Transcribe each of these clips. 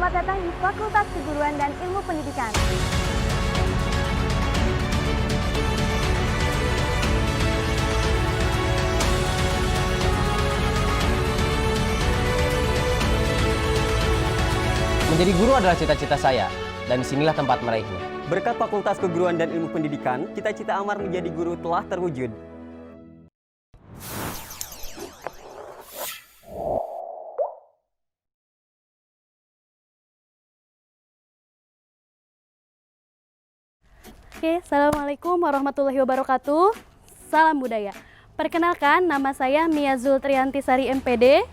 Selamat datang di Fakultas Keguruan dan Ilmu Pendidikan. Menjadi guru adalah cita-cita saya, dan disinilah tempat meraihnya. Berkat Fakultas Keguruan dan Ilmu Pendidikan, cita-cita Amar menjadi guru telah terwujud. Oke, Assalamualaikum warahmatullahi wabarakatuh. Salam budaya. Perkenalkan, nama saya Mia Zultrianti Sari MPD.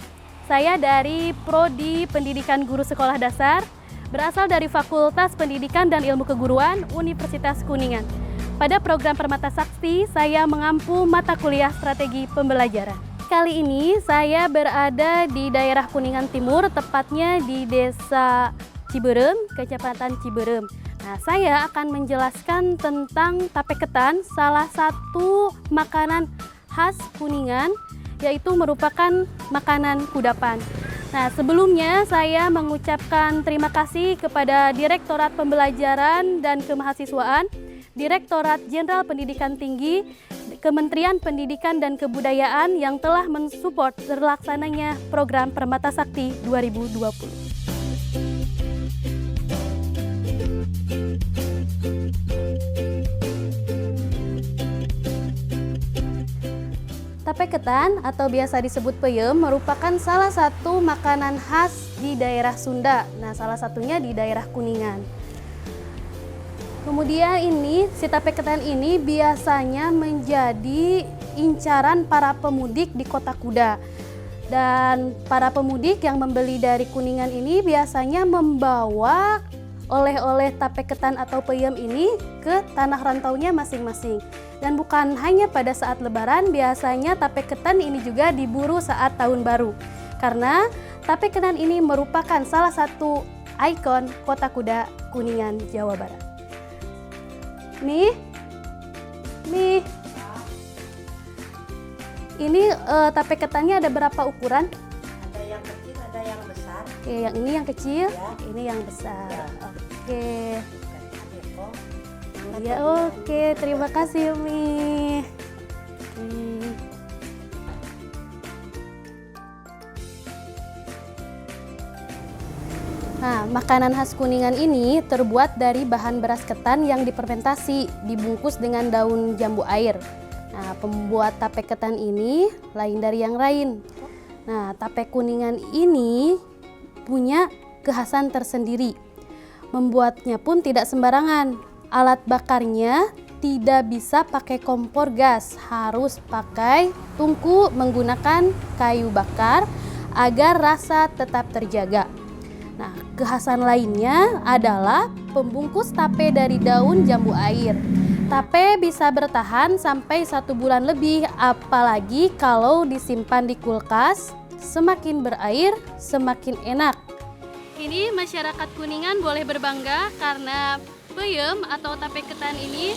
Saya dari Prodi Pendidikan Guru Sekolah Dasar, berasal dari Fakultas Pendidikan dan Ilmu Keguruan Universitas Kuningan. Pada program Permata Sakti, saya mengampu mata kuliah strategi pembelajaran. Kali ini saya berada di daerah Kuningan Timur, tepatnya di Desa Ciberem, Kecamatan Ciberem. Nah, saya akan menjelaskan tentang tape ketan, salah satu makanan khas Kuningan, yaitu merupakan makanan kudapan. Nah, sebelumnya saya mengucapkan terima kasih kepada Direktorat Pembelajaran dan Kemahasiswaan, Direktorat Jenderal Pendidikan Tinggi, Kementerian Pendidikan dan Kebudayaan yang telah mensupport terlaksananya program Permata Sakti 2020. Tape ketan atau biasa disebut peyem merupakan salah satu makanan khas di daerah Sunda. Nah, salah satunya di daerah Kuningan. Kemudian si tape ketan ini biasanya menjadi incaran para pemudik di Kota Kuda. Dan para pemudik yang membeli dari Kuningan ini biasanya membawa oleh-oleh tape ketan atau peyem ini ke tanah rantaunya masing-masing. Dan bukan hanya pada saat lebaran, biasanya tape ketan ini juga diburu saat tahun baru. Karena tape ketan ini merupakan salah satu ikon Kota Kuda Kuningan, Jawa Barat. Nih. Ini tape ketannya ada berapa ukuran? Ada yang kecil, ada yang besar. Oke, yang ini yang kecil, Ya. ini yang besar. Ya. Oke. Adeko. Ya, oke, terima kasih Umi. Nah, makanan khas Kuningan ini terbuat dari bahan beras ketan yang difermentasi, dibungkus dengan daun jambu air. Nah, pembuat tape ketan ini lain dari yang lain. Nah, tape Kuningan ini punya kekhasan tersendiri. Membuatnya pun tidak sembarangan. Alat bakarnya tidak bisa pakai kompor gas, harus pakai tungku menggunakan kayu bakar agar rasa tetap terjaga. Nah, kekhasan lainnya adalah pembungkus tape dari daun jambu air. Tape bisa bertahan sampai 1 bulan lebih, apalagi kalau disimpan di kulkas. Semakin berair, semakin enak. Kini masyarakat Kuningan boleh berbangga karena peyem atau tape ketan ini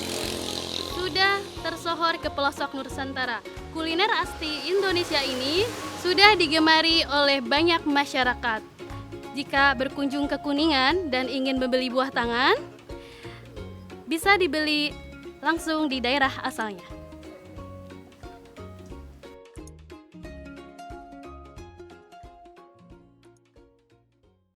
sudah tersohor ke pelosok Nusantara. Kuliner asli Indonesia ini sudah digemari oleh banyak masyarakat. Jika berkunjung ke Kuningan dan ingin membeli buah tangan, bisa dibeli langsung di daerah asalnya.